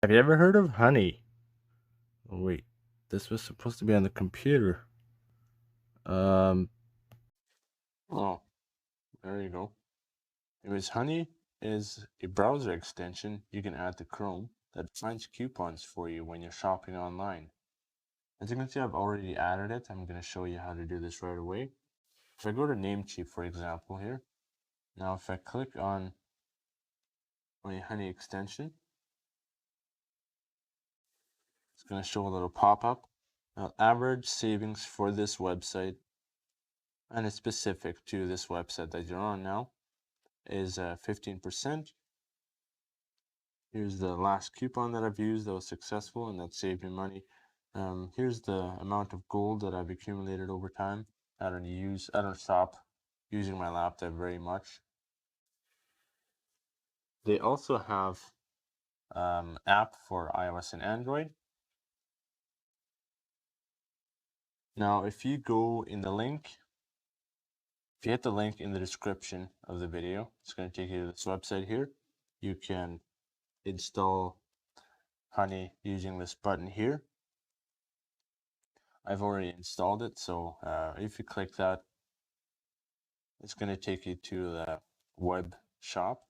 Have you ever heard of honey? Oh, wait, this was supposed to be on the computer. Um, oh, there you go. Anyways, Honey is a browser extension you can add to Chrome that finds coupons for you when you're shopping online. As you can see, I've already added it. I'm going to show you how to do this right away. If I go to Namecheap, for example, here, now if I click on my Honey extension, it's going to show a little pop-up. Now, average savings for this website, and it's specific to this website that you're on now, is 15%. Here's the last coupon that I've used that was successful and that saved me money. Here's the amount of gold that I've accumulated over time. I don't stop using my laptop very much. They also have app for iOS and Android. Now, if you go in the link, if you hit the link in the description of the video, it's going to take you to this website here. You can install Honey using this button here. I've already installed it, so if you click that, it's going to take you to the web shop,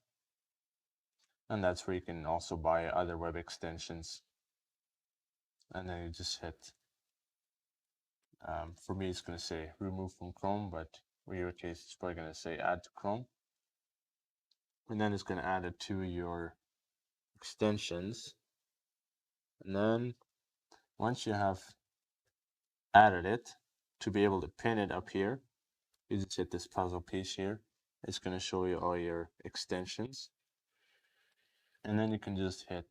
and that's where you can also buy other web extensions. And then you just hit, for me it's going to say remove from Chrome, but for your case it's probably going to say add to Chrome. And then it's going to add it to your extensions. And then once you have added it, to be able to pin it up here, you just hit this puzzle piece here. It's going to show you all your extensions. And then you can just hit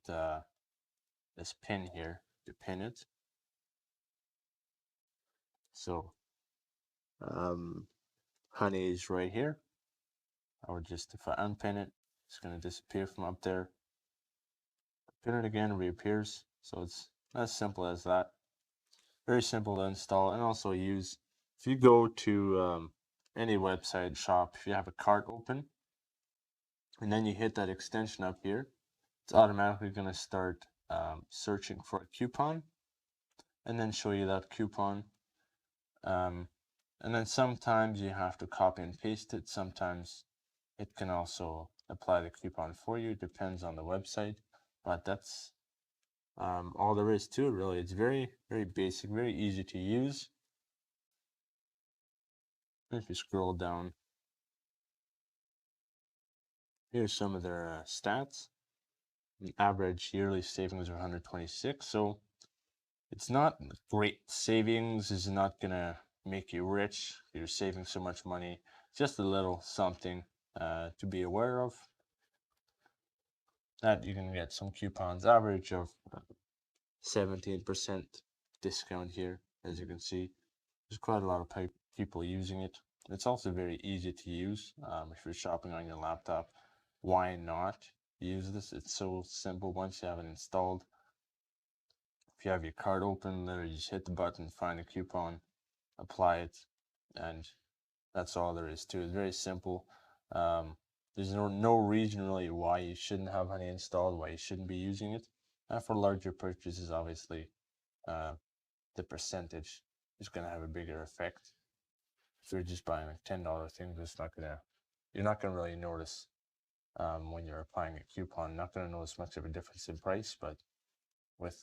this pin here to pin it. So Honey is right here. I would just, if I unpin it, it's going to disappear from up there. Pin it again, reappears. So it's as simple as that. Very simple to install and also use. If you go to any website shop, if you have a cart open, and then you hit that extension up here, it's automatically going to start searching for a coupon and then show you that coupon. And then sometimes you have to copy and paste it. Sometimes it can also apply the coupon for you. Depends on the website, but that's all there is to it, really. It's very, very basic, very easy to use. If you scroll down, here's some of their stats. The average yearly savings are 126. So it's not great savings. Is not gonna make you rich. You're saving so much money. Just a little something to be aware of. That you can get some coupons. Average of 17% discount here, as you can see. There's quite a lot of people using it. It's also very easy to use. If you're shopping on your laptop, why not use this? It's so simple once you have it installed. If you have your cart open, literally just hit the button, find a coupon, apply it, and that's all there is to it. It's very simple. There's no reason really why you shouldn't have Honey installed, why you shouldn't be using it. And for larger purchases, obviously, the percentage is going to have a bigger effect. If you're just buying like $10 things, you're not gonna really notice when you're applying a coupon. Not gonna notice much of a difference in price, but with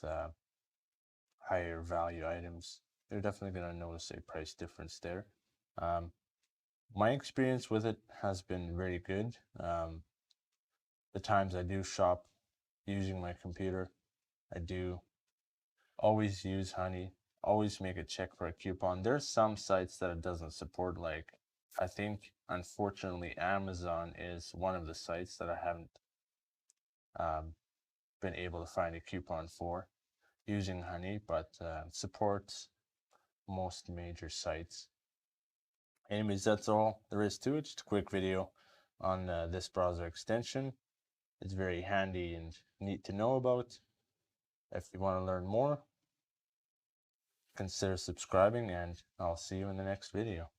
higher value items, you're definitely gonna notice a price difference there. My experience with it has been very good. The times I do shop using my computer, I do always use Honey, always make a check for a coupon. There's some sites that it doesn't support, like I think unfortunately Amazon is one of the sites that I haven't been able to find a coupon for using Honey, but supports most major sites. Anyways, that's all there is to it. Just a quick video on this browser extension. It's very handy and neat to know about. If you want to learn more, consider subscribing, and I'll see you in the next video.